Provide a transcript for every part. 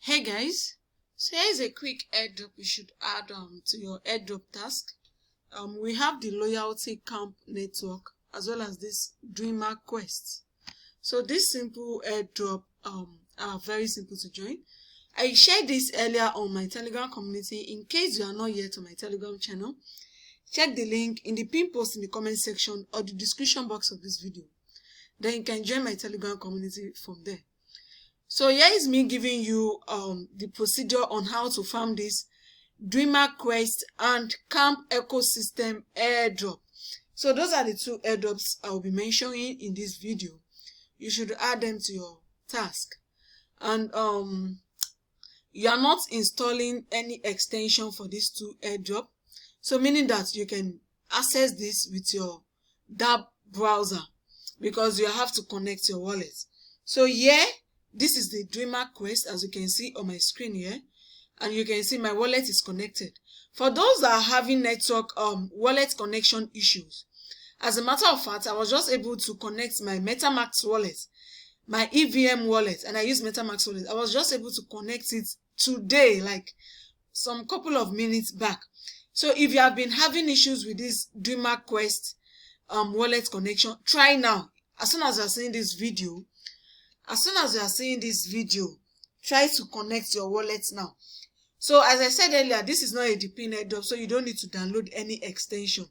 Hey guys, so here's a quick airdrop you should add to your airdrop task. We have the loyalty camp network as well as this dreamer quest. So this simple airdrop are very simple to join. I shared this earlier on my Telegram community. In case you are not yet on my Telegram channel, check the link in the pin post in the comment section or the description box of this video. Then you can join my Telegram community from there. So here is me giving you the procedure on how to farm this Dreamer Quest and Camp Ecosystem airdrop. So those are the two airdrops I will be mentioning in this video. You should add them to your task. And you are not installing any extension for these two airdrop. So meaning that you can access this with your dApp browser because you have to connect your wallet. So here, this is the Dreamer Quest, as you can see on my screen here, and you can see my wallet is connected. For those that are having network wallet connection issues, as a matter of fact, I was just able to connect my Metamask wallet, my EVM wallet, and I use Metamask wallet. I was just able to connect it today, like some couple of minutes back. So if you have been having issues with this Dreamer Quest wallet connection, try now. As soon as you are seeing this video, try to connect your wallet now. So as I said earlier, this is not a DP airdrop, so you don't need to download any extension,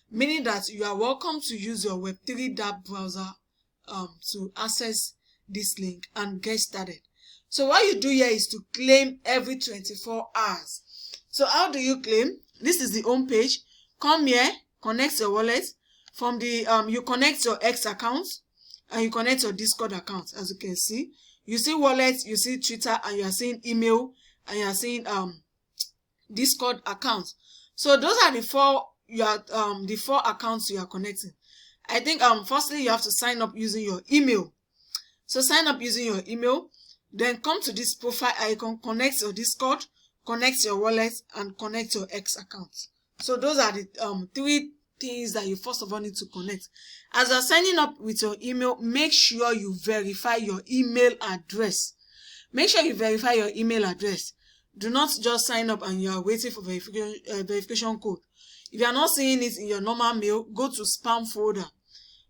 meaning that you are welcome to use your Web3 dApp browser to access this link and get started. So what you do here is to claim every 24 hours. So how do you claim? This is the home page. Come here, connect your wallet. From the you connect your X account and you connect your Discord account. As you can see, you see wallet, you see Twitter, and you are seeing email, and you are seeing Discord account. So those are the four accounts you are connecting. I think firstly you have to sign up using your email. So sign up using your email, then come to this profile icon, connect your Discord, connect your wallet, and connect your X account. So those are the three things that you first of all need to connect. As you're signing up with your email, make sure you verify your email address. Make sure you verify your email address. Do not just sign up and you are waiting for verification code. If you are not seeing it in your normal mail, go to spam folder.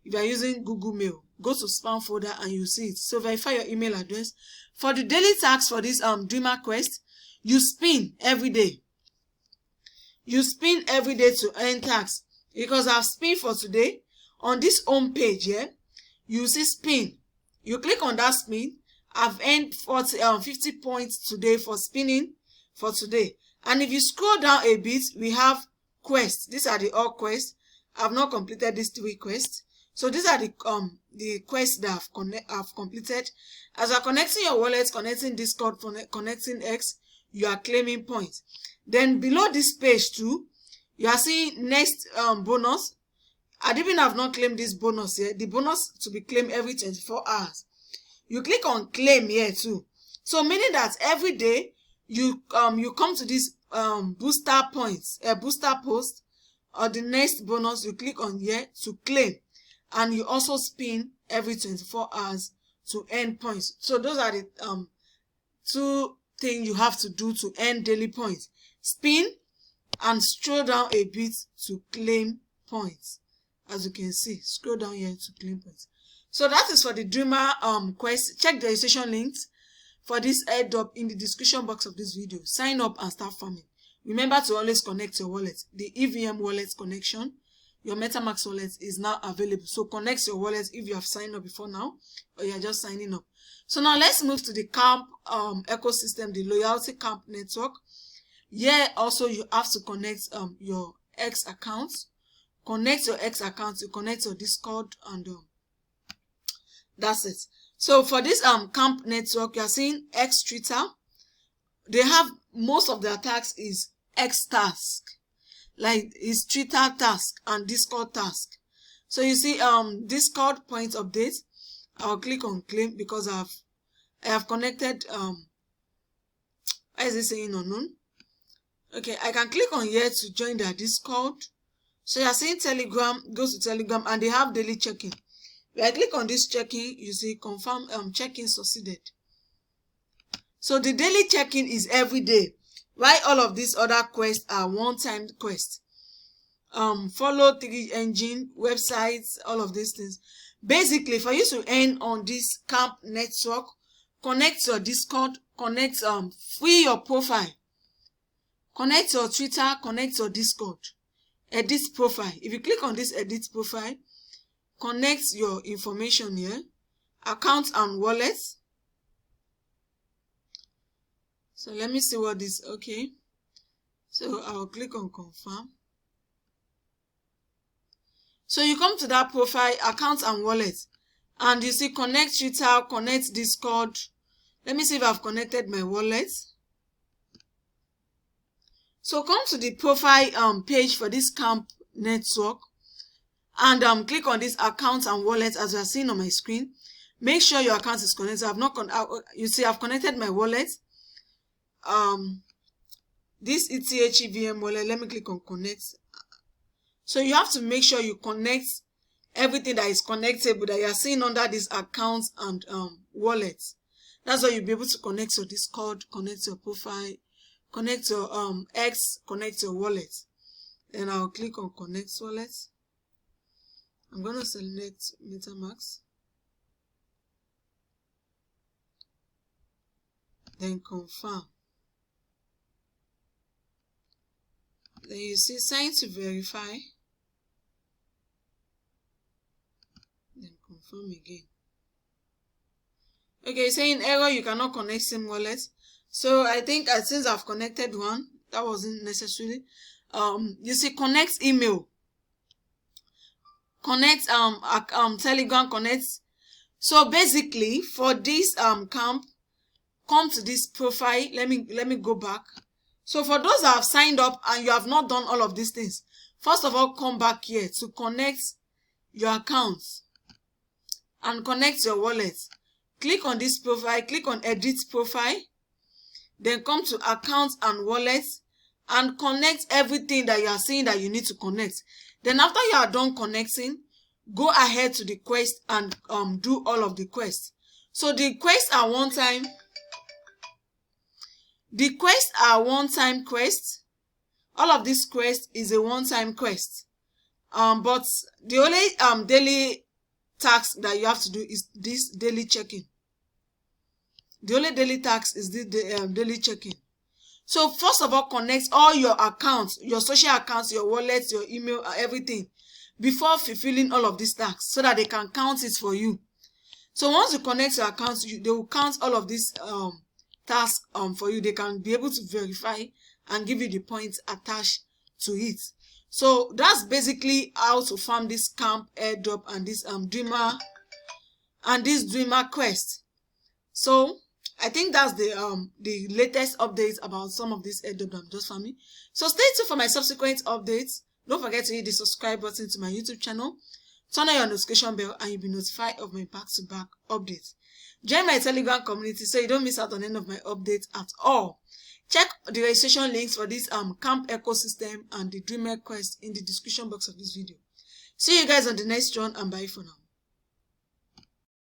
If you are using Google Mail, go to spam folder and you see it. So verify your email address. For the daily tasks for this Dreamer Quest, you spin every day. You spin every day to earn tax. Because I've spin for today, on this home page here, you see spin. You click on that spin. I've earned 50 points today for spinning for today. And if you scroll down a bit, we have quests. These are the all quests. I've not completed these 3 quests. So these are the quests that I've completed. As you're connecting your wallet, connecting Discord, connecting X, you are claiming points. Then below this page too, you are seeing next bonus. I even have not claimed this bonus here. The bonus to be claimed every 24 hours. You click on claim here too. So meaning that every day you come to this booster points, booster post, or the next bonus, you click on here to claim, and you also spin every 24 hours to earn points. So those are the 2 things you have to do to earn daily points. Spin and scroll down a bit to claim points. As you can see, scroll down here to claim points. So that is for the Dreamer Quest. Check the registration links for this airdrop in the description box of this video. Sign up and start farming. Remember to always connect your wallet. The EVM wallet connection, your Metamask wallet, is now available. So connect your wallet if you have signed up before now, or you are just signing up. So now let's move to the camp ecosystem, the loyalty camp network. Here also you have to connect your X account. Connect your X account, you connect your Discord, and that's it. So for this camp network, you are seeing X Twitter. They have most of their tasks is X task, like is Twitter task and Discord task. So you see Discord point update. I'll click on claim because I have connected why is it saying unknown? Okay, I can click on here to join their Discord. So you are seeing Telegram, go to Telegram, and they have daily check-in. When I click on this check-in, you see confirm check-in succeeded. So the daily check-in is every day, while all of these other quests are one-time quests. Follow 3 engine websites, all of these things. Basically, for you to earn on this camp network, connect your Discord, connect free your profile, connect your Twitter, connect your Discord, edit profile. If you click on this edit profile, connect your information here, account and wallet. So let me see what this, okay. So I'll click on confirm. So you come to that profile, account and wallet, and you see connect Twitter, connect Discord. Let me see if I've connected my wallet. So come to the profile page for this camp network, and click on this account and wallet as you are seeing on my screen. Make sure your account is connected. You see I've connected my wallet. This ETH wallet. Let me click on connect. So you have to make sure you connect everything that is connectable that you are seeing under this account and wallet. That's why you'll be able to connect your Discord, connect your profile, connect your X, connect your wallet. Then I'll click on connect wallet. I'm going to select Metamask. Then confirm. Then you see sign to verify. Then confirm again. Okay, saying error, you cannot connect same wallet. So I think since I've connected one, that wasn't necessary. You see connect email, connect Telegram, connect. So basically for this camp, come to this profile. Let me go back. So for those that have signed up and you have not done all of these things, first of all, come back here to connect your accounts and connect your wallet. Click on this profile, click on edit profile, then come to accounts and wallets and connect everything that you are seeing that you need to connect. Then after you are done connecting, go ahead to the quest and do all of the quests. So the quests are one-time. The quests are one-time quests. All of this quest is a one-time quest. But the only daily task that you have to do is this daily check-in. The only daily task is this daily check-in. So first of all, connect all your accounts, your social accounts, your wallets, your email, everything, before fulfilling all of these tasks so that they can count it for you. So once you connect your accounts, they will count all of these tasks for you. They can be able to verify and give you the points attached to it. So that's basically how to farm this camp airdrop and this dreamer quest. So I think that's the latest updates about some of these airdrop that I'm just farming. So stay tuned for my subsequent updates. Don't forget to hit the subscribe button to my YouTube channel. Turn on your notification bell and you'll be notified of my back-to-back updates. Join my Telegram community so you don't miss out on any of my updates at all. Check the registration links for this camp ecosystem and the dreamer quest in the description box of this video. See you guys on the next one and bye for now.